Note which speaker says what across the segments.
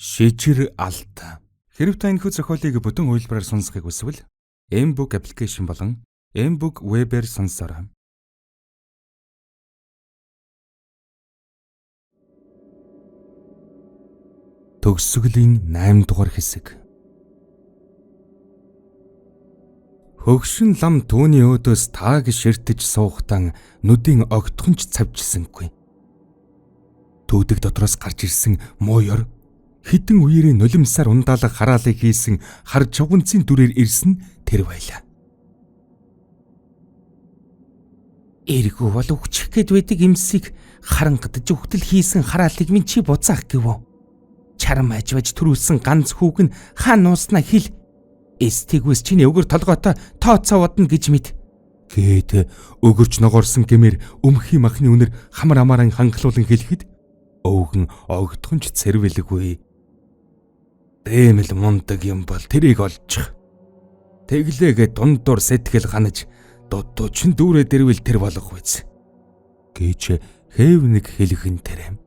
Speaker 1: Шижир алт. Хэрэв та энэхүү зохиолыг бүтэн хувилбараар сонсохыг хүсвэл M-Book application болон M-Book Web-ээр сонсоорой. Төгсгөлийн 8 дугаар хэсэг. Хөгшин лам түүний өөдөөс тааг ширтэж суугатан нүдийн огтхонч цавжсангүй. Түүдэг дотроос гарч ирсэн муу ёр хитэн үеэрээ нулимсаар ундаалах хараалыг хийсэн хар чавганцын дүрээр ирсэн тэр байлаа. Эргүү бол өгчих гээд байдаг эмсийг харангадж өгтөл хийсэн хараалыг минь чи буцаах гэвөө. Чарам ажваж төрүүлсэн ганц хүүг нь хаа нууснаа хэл. Эстэгвэс чиний өгөр толгойтой тооцоо бодно гэж мэд. Гээд өгөрч ногоорсон гэмээр өмхий махны үнэр хамар амааран хангалуулан хэлэхэд өвгөн огтхонч цэрвэлгүй. Дэмэл мундаг юм бол тэрийг олчих. Тэглээгээ дундуур сэтгэл ханаж дутуучин дүүрээ дэрвэл тэр болох үз. Гэж хэвнэг хэлхэн тэрэм.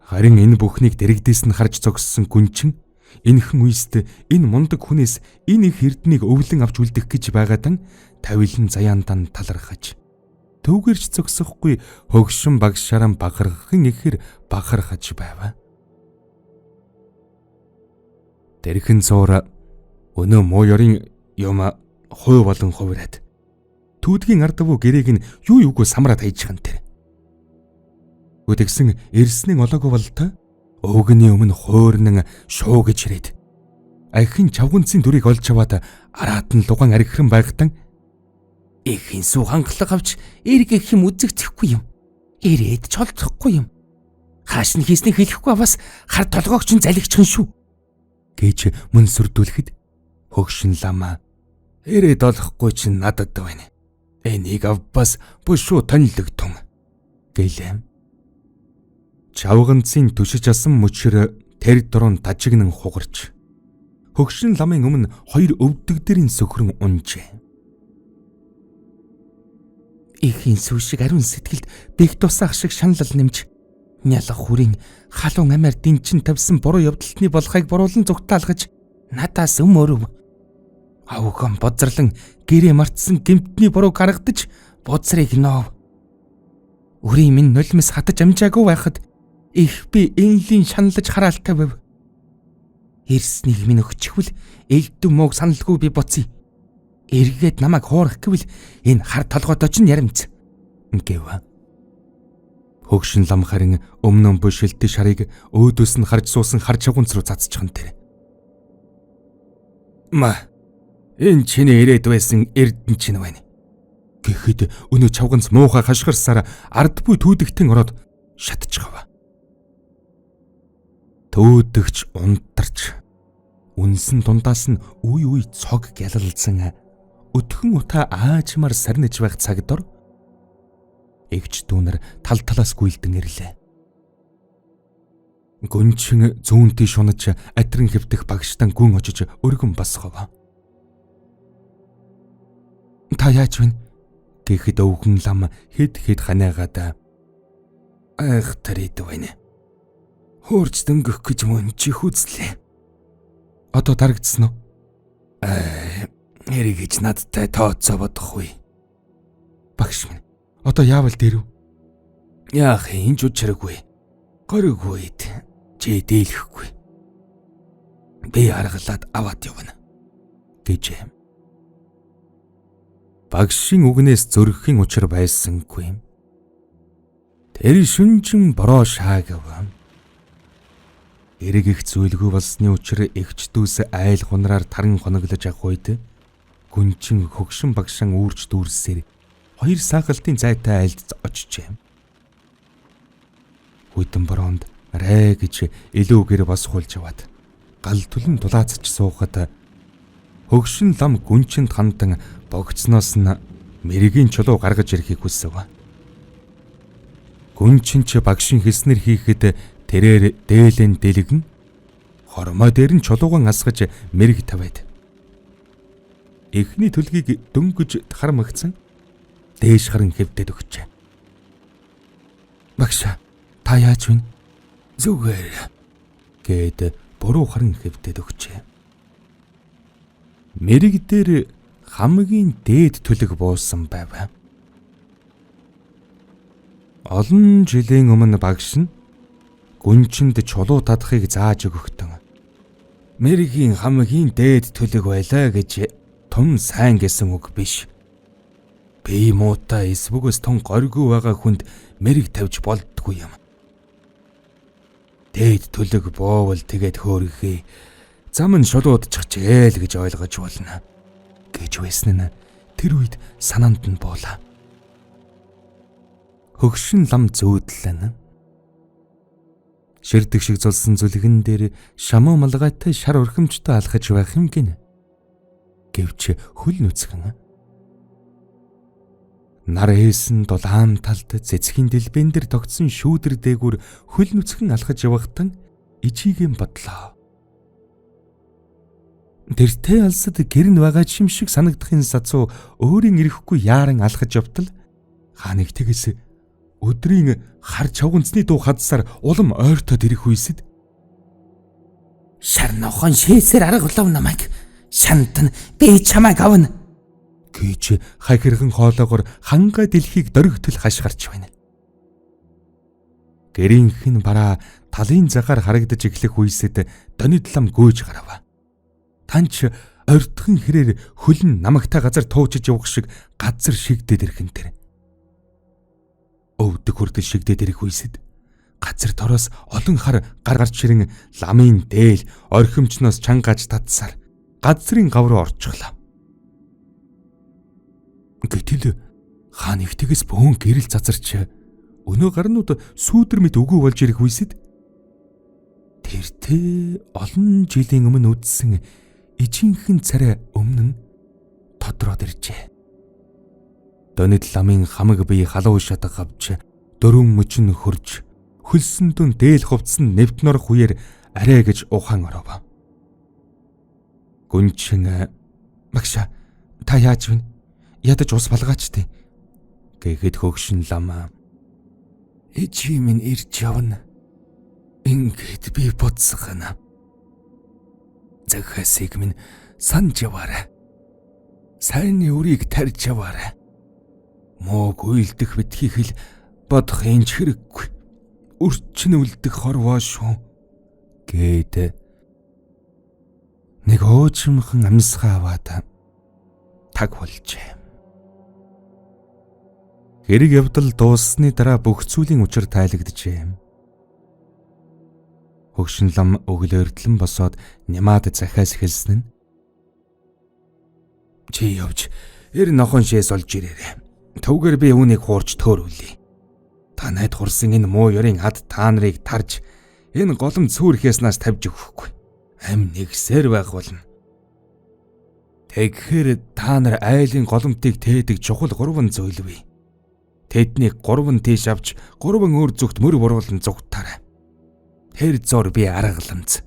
Speaker 1: Харин энэ бүхнийг дэрэгдээс нь харж зогссон гүнчин энэхэн үест энэ мундаг хүнээс энэ их эрднийг өвлөн авч үлдэх гэж байгаадан тавилан заяандан талархаж төвгэрч зогсохгүй хөгшин багшаараа багархан ихэр бахархаж байв. Тэрхэн цуура өнөө муу ёрын юм хой болон хувираад түүдгийн ардвуу гэрээг нь юу юугүй самраад хайжхан тэр. Үдгсэн эрснэн олоогүй болтой өвгөний өмнө хуурнан шуу гэж ирээд ахин чавганцын дүрийг олж аваад араад нь лугаан архиран байгтан ихэн сүү хангалах авч эргэх юм үзэгдэхгүй юм. Ирээд ч олдохгүй юм. Хааш нь хийснийг хэлэхгүй бас хар толгоогч нь залгичхан шүү. Гэж мөн сүрдүүлэхэд хөгшин лама ирээд олохгүй чинь надад байна. Энийг авбас бүшүү тонлогтун гэлээ. Чавганцын түшиж асан мөчөр тэр дорон дажигнан хугарч хөгшин ламын өмнө хоёр өвдөгдөрийн сөхрөн унжээ. Ихийн сүү шиг ариун сэтгэлд бэх тусаах шиг шаналл нэмж нялх хүрийн халуун амиар дэнчин тавьсан буруу явдалтны болохыг буруулан зүгтаалгаж надаас өмөрөв. Авгон бозрлон гэрээ мартсан гэмтний буруу гаргадаж бузрыг нов. Үрийн минь нулимс хатаж амжаагүй байхад их би энлийн шаналж хараалтай байв. Ирснийг минь өгчихвэл элдв мууг саналгүй би буцъя. Эргээд намайг хуурах гэвэл энэ хар толгойтой ч ярамц гэв. Хөгшин лам харин өмнө бушилтын шарыг өөдөөс нь харж суусан хар чавганц руу цацчихсан тэр. Энэ чиний ирээд байсан эрдэн чинь байна. Гэхэд өнөө чавганц муухай хашгирсаар ард буй түүдэгтэн ороод шатчихав. Түүдэгч унтарч үнсэн дундаас нь үе цог гялалзсан өтгөн утаа аажмаар сарниж байх цагдор эгч дүүнэр тал талаас гүйлдэн ирлээ. Гүнчин зүүнтий шунаж атрин хэвдэх багштан гүн очиж өргөн босгов. Та яаж вэ? Гэхэд өвгөн лам хэд ханаагаад айх тэрэд байна. Хуурч дөнгөх гэж мөн чих үзлээ. Одоо дарагдсан уу? Эрийг гэж надтай тооцоо бодохгүй. Багш минь, одоо яавал дэрв? Яах энэ ч учиргүй. Горигүйд чи дийлэхгүй. Би аргалаад аваад явна гэжээ. Багшийн үгнээс зөрөхийн учир байсангүй. Тэр шүнжин бороо шаагав. Эрэг их зүйлгүй болсны учир эгч дүүс айл хунраар таран хоноглож авах үед гүнчин хөгшин багшаан үүрч дүүрсээр хоёр саахалтын зайтай айлд очижээ. Хүйтэн бороонд рай гэж илүү гэр босхуулж аваад гал түлэн дулаацч суухад хөгшин лам гүнчинд хандан богцноос нь мэргийн чулуу гаргаж ирэхийг хүсэв. Гүнчин ч багшин хэлснэр хийхэд тэрээр дээлэн дэлгэн хормой дээр нь чулууган асгаж мэрэг тавиад эхний төлгийг дөнгөж хармагцсан дээш харан хэвдээд өгчээ. Багш та яаж вэ? Зүгээр Гээд буруу харан хэвдээд өгчээ. Мэрэг дээр хамгийн дээд төлөг буусан байв. Олон жилийн өмнө багш нь гүнчинд чулуу татахыг зааж өгөхдөн мэрэгийн хамгийн дээд төлөг байлаа гэж тун сайн гэсэн үг биш. Би муутай эсвүгээс тун горгүй байгаа хүнд мэрэг тавьж болдгүй юм. Дээд төлөг боовол тэгээд хөөргөхий. Зам нь шулуудчихжээ л гэж ойлгож болно гэж байсан нь тэр үед санаанд нь буулаа. Хөгшин лам зөөдлөн. Ширдэг шиг зулсан зүлгэн дээр шамуу малгайтай шар өрхөмжтэй алхаж байх юм гин. Гэвч хөл нүцгэн. Нар ээсэн дулаан талд цэцгийн дэлбэн дээр тогтсон шүүдэр дээгүр хөл нүцгэн алхаж явахтан ичигэм бодлоо. Тэртээ алсад гэрн байгаа чим шиг санагдахын сацуу өөрийн ирэхгүй яаран алхаж явтал хааныг тэгээс өдрийн хар чавганцны дуу хадсаар улам ойртоод ирэх үесэд шар нохон шээсээр аргалав намайг шантан би чамайг авна гэж хахирхан хоолоогоор ханга дэлхийг дөрөгтөл хашгирч байна. Гэрийнхэн бараа талын загаар харагдаж эхлэх үесэд донид лам гүйж гарав. Танч ойртхон хэрээр хөлн намагтай газар туучиж явах шиг газар шигдээд ирхэн тэр. Өвдөг хүртэл шигдээд ирэх үесэд газар тороос олон хар гарч ирэн ламын дээл орхимчноос чангааж татсаар газрын гав руу орчихлоо. Гэтэл хаан ихтгээс бөөн гэрэл зазарч өнөө гарнууд сүүдэр мэд үгүй болж ирэх үесэд тэртээ олон жилийн өмнө үдсэн ижинхэн царай өмнө нь тодроод иржээ. Донид ламын хамаг бие халуун шатаг авч дөрвөн мөчн хөрж хөлсөн дүн дээл хувцсан нэвтнөрөх үеэр арай гэж ухаан оров. Гүнчин багша та яаж вэ? Ядаж ус балгаач тий. Гэхэд хөгшин лам ичи минь ирж явна. Ингээд би бодсохна. Захасыг минь санаж яваарай. Сайнны үрийг тарьж яваарай. Мог уйлдэх битгийх л бодох энэ хэрэггүй. Өрчин үлдэх хорвоо шүү. Гээд нэг уужимхан амьсгаа аваад таг болжээ. Хэрэг явдал дууссаны дараа бүх зүйлийн учир тайлэгджээ. Хөгшин лам өглөөрдлөн босоод нямаад захиас хэлсэн нь чи явж эр нохон шээс олж ирээрэй. Төвгөр би үүнийг хуурч төөрүүлье. Та найд хурсан энэ муу ёрын ад та нарыг тарж энэ голом цүүрхээснаас тавьж өгөхгүй. Ам нэгсээр байх болно. Тэгэхээр та нар айлын голомтыг тээдэг чухал 3 зүйл бий. Тэднийг 3 тийш авч 3 өөр зүгт мөр буруулан зүгтаарай. Тэр зор би аргаламж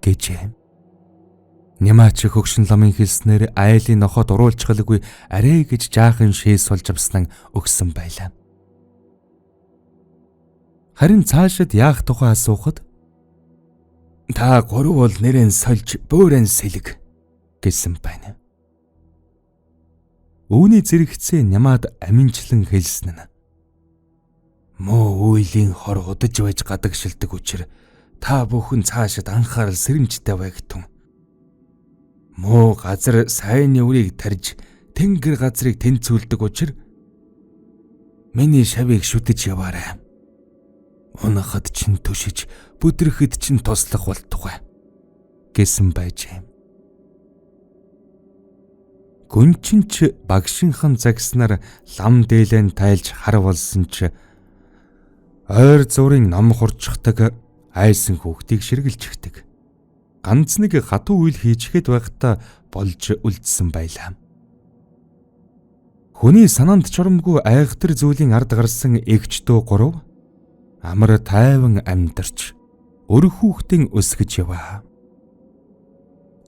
Speaker 1: гэжээ. Нямаач хөгшин ламын хэлснээр айлын нохоод уруулчгалгүй арай гэж жаахан шээс болж авснан өгсөн байлаа. Харин цаашид яах тухай асуухад та 3 бол нэрэн сольж бөөрэн сэлэг гэсэн байна. Үүний зэрэгцээ нямаад аминчлан хэлсэн нь муу үйлийн хор удаж байж гадагшилдаг учраас та бүхэн цаашид анхаарал сэрэмжтэй байгтун. Муу газар сайнны үрийг тарж тэнгэр газрыг тэнцвүүлдэг учраас миний шавийг шүтэж яваарай. Унахад чин төшиж бүдрэхэд чин туслах болтугай гэсэн байжээ. Гүнчинч багшинхан загснаар лам дээлэн тайлж хар болсон ч ойр зургийн ном хурцдаг айсан хүүхдийг ширгэлжихдэг. Ганц нэг хатуу үйл хийчихэд байхдаа болж үлдсэн байлаа. Хүний санаанд чоромгүй айхтар зүйлийн ард гарсан эгчдөө 3 амар тайван амьдарч өр хүүхдийн өсгөж яваа.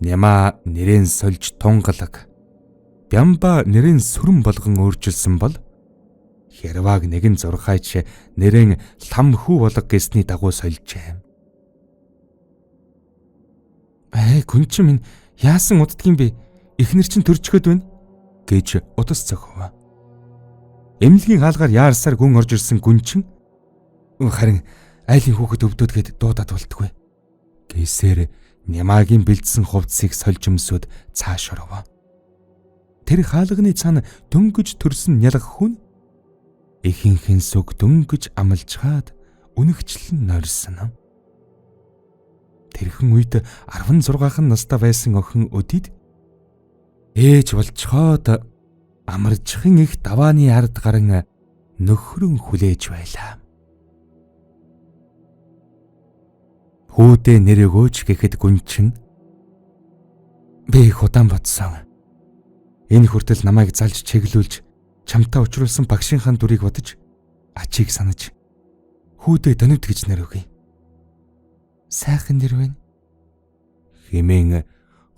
Speaker 1: Нямаа нэрэн сольж тунгалаг Бямба нэрэн сүрэн болгон өөрчилсөн бол Херваг нэгэн зурхайч нэрэн лам хүү болго гэсний дагуу сольжээ. гүнчин минь яасан уддгийм бэ? Эхнэр чинь төрчгöd байна гэж утас цохов. Эмнэлгийн хаалгаар яарсаар гүн орж ирсэн гүнчин харин айлын хүүхэд өвдөд гэд дуудаад болтгүй. Гэсээр Нямаагийн бэлдсэн хувцсыг сольж өмсөд цааш оров. Тэр хаалганы цаана дөнгөж төрсөн нялх хүн ихэнхэн сүг дөнгөж амлжгаад үнэгчлэн нойрсон. Тэрхэн үед 16хан настай байсан охин Өдид ээж болцоход амарчхан их давааны ард гарan нөхрөн хүлээж байлаа. Хүүдээ нэр өгөөч гэхэд гүнчин би их удаан бодсон. Энэ хүртэл намайг залж чиглүүлж чамтай учруулсан багшийнхаа дүрийг бодож ачийг санаж хүүдээ Данивд гэж нэр өгье. Сайхан нэр байна. Хэмээн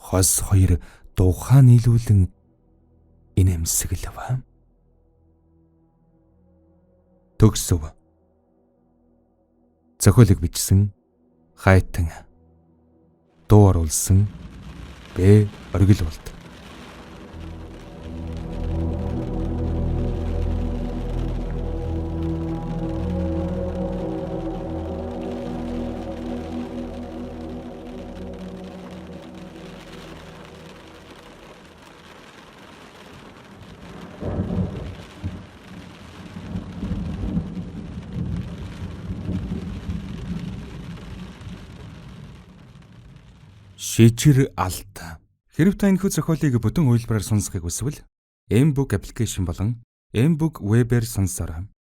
Speaker 1: хос хоёр духаа нийлүүлэн инэмсэглэв. Төгсөв. Зохиолыг бичсэн Хайтан. Дуу оруулсан Б. Оргилболт. Шижир алт. Хэрэв та энэхүү зохиолыг бүтэн хувилбараар сонсохыг хүсвэл Mbook аппликейшн болон Mbook Web-ээр сонсороо.